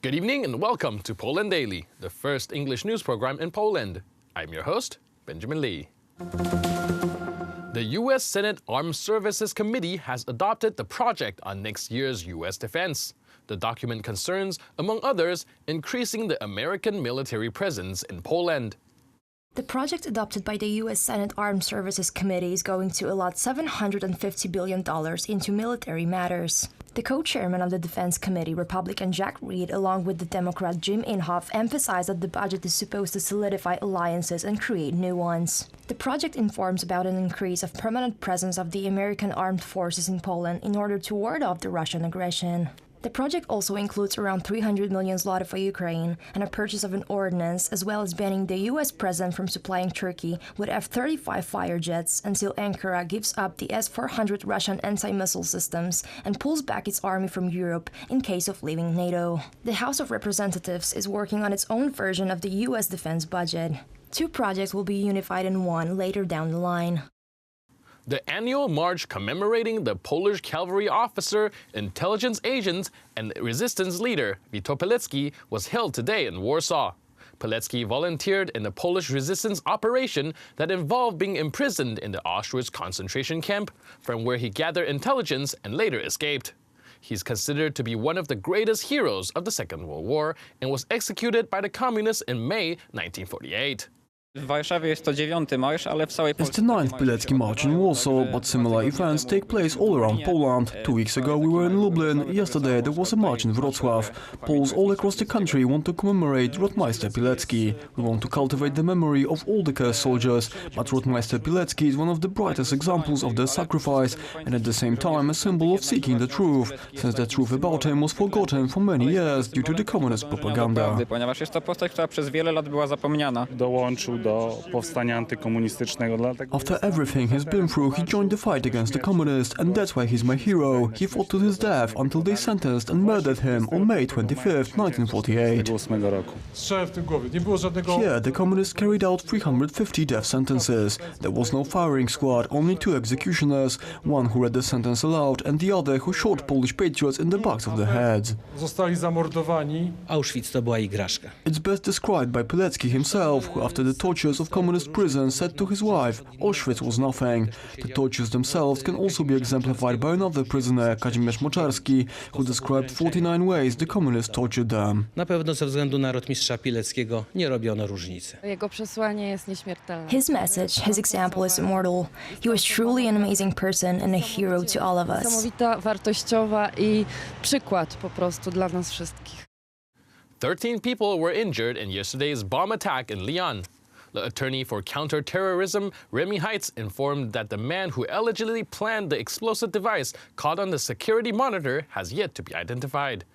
Good evening and welcome to Poland Daily, the first English news program in Poland. I'm your host, Benjamin Lee. The U.S. Senate Armed Services Committee has adopted the project on next year's U.S. defense. The document concerns, among others, increasing the American military presence in Poland. The project adopted by the U.S. Senate Armed Services Committee is going to allot $750 billion into military matters. The co-chairman of the Defense Committee, Republican Jack Reed, along with the Democrat Jim Inhofe, emphasized that the budget is supposed to solidify alliances and create new ones. The project informs about an increase of permanent presence of the American armed forces in Poland in order to ward off the Russian aggression. The project also includes around 300 million zloty for Ukraine and a purchase of an ordnance, as well as banning the U.S. president from supplying Turkey with F-35 fighter jets until Ankara gives up the S-400 Russian anti-missile systems and pulls back its army from Europe in case of leaving NATO. The House of Representatives is working on its own version of the U.S. defense budget. Two projects will be unified in one later down the line. The annual march commemorating the Polish cavalry officer, intelligence agent, and resistance leader Witold Pilecki was held today in Warsaw. Pilecki volunteered in a Polish resistance operation that involved being imprisoned in the Auschwitz concentration camp, from where he gathered intelligence and later escaped. He's considered to be one of the greatest heroes of the Second World War and was executed by the communists in May 1948. W Warszawie jest to 9. marsz, ale w całej It's the 9th Pilecki March in Warsaw, but similar events take place all around Poland. 2 weeks ago we were in Lublin, yesterday there was a march in Wrocław. Poles all across the country want to commemorate Rotmistrz Pilecki. We want to cultivate the memory of all the cursed soldiers, but Rotmistrz Pilecki is one of the brightest examples of their sacrifice and at the same time a symbol of seeking the truth, since the truth about him was forgotten for many years due to the communist propaganda. Ponieważ jest to postać, która przez wiele lat była zapomniana. Dołączył do powstania antykomunistycznego. After everything he's been through, he joined the fight against the communists, and that's why he's my hero. He fought to his death until they sentenced and murdered him on May 25th, 1948. Here, the communists carried out 350 death sentences. There was no firing squad, only 2 executioners, one who read the sentence aloud and the other who shot Polish patriots in the backs of their heads. Auschwitz to była igraszka. It's best described by Pilecki himself, who after the tortures of communist prison said to his wife, Auschwitz was nothing. The tortures themselves can also be exemplified by another prisoner, Kazimierz Moczarski, who described 49 ways the communists tortured them. Na pewno ze względu na Rotmistrza Pileckiego nie robiono różnicy. Jego przesłanie jest nieśmiertelne. His message, his example is immortal. He was truly an amazing person and a hero to all of us. Niesamowita, wartościowa i przykład po prostu dla nas wszystkich. 13 people were injured in yesterday's bomb attack in Lyon. The attorney for counter-terrorism, Remy Heitz, informed that the man who allegedly planned the explosive device caught on the security monitor has yet to be identified.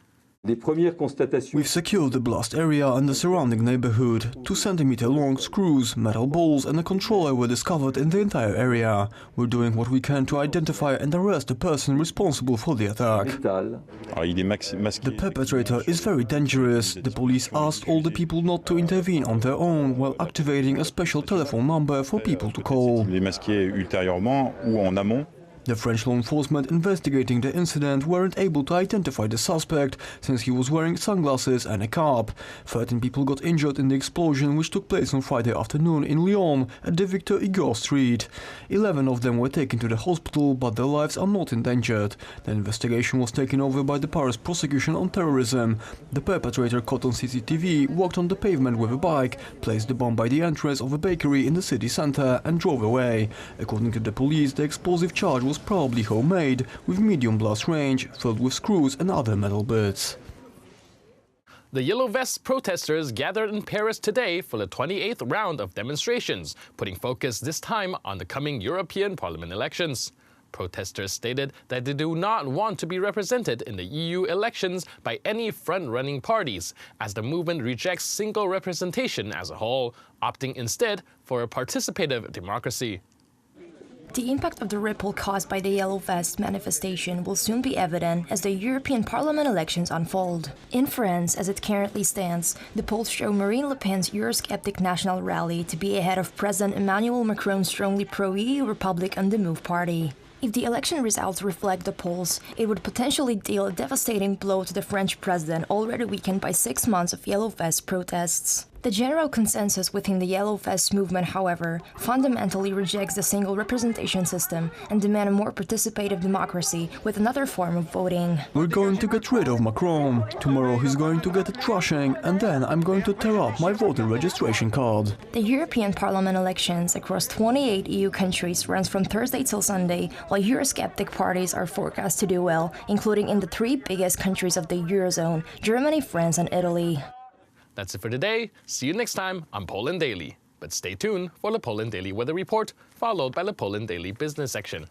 We've secured the blast area and the surrounding neighborhood. 2 centimeter-long screws, metal balls and a controller were discovered in the entire area. We're doing what we can to identify and arrest the person responsible for the attack. The perpetrator is very dangerous. The police asked all the people not to intervene on their own while activating a special telephone number for people to call. The French law enforcement investigating the incident weren't able to identify the suspect since he was wearing sunglasses and a cap. 13 people got injured in the explosion which took place on Friday afternoon in Lyon at the Victor Hugo Street. 11 of them were taken to the hospital, but their lives are not endangered. The investigation was taken over by the Paris prosecution on terrorism. The perpetrator caught on CCTV walked on the pavement with a bike, placed the bomb by the entrance of a bakery in the city center and drove away. According to the police, the explosive charge was probably homemade, with medium blast range, filled with screws and other metal bits. The Yellow Vest protesters gathered in Paris today for the 28th round of demonstrations, putting focus this time on the coming European Parliament elections. Protesters stated that they do not want to be represented in the EU elections by any front-running parties, as the movement rejects single representation as a whole, opting instead for a participative democracy. The impact of the ripple caused by the Yellow Vest manifestation will soon be evident as the European Parliament elections unfold. In France, as it currently stands, the polls show Marine Le Pen's Eurosceptic national rally to be ahead of President Emmanuel Macron's strongly pro-EU Republic on the Move party. If the election results reflect the polls, it would potentially deal a devastating blow to the French president, already weakened by 6 months of Yellow Vest protests. The general consensus within the Yellow Vest movement, however, fundamentally rejects the single representation system and demand a more participative democracy with another form of voting. We're going to get rid of Macron. Tomorrow he's going to get a thrashing, and then I'm going to tear up my voter registration card. The European Parliament elections across 28 EU countries runs from Thursday till Sunday, while Eurosceptic parties are forecast to do well, including in the 3 biggest countries of the Eurozone, Germany, France and Italy. That's it for today. See you next time on Poland Daily. But stay tuned for the Poland Daily Weather Report, followed by the Poland Daily Business section.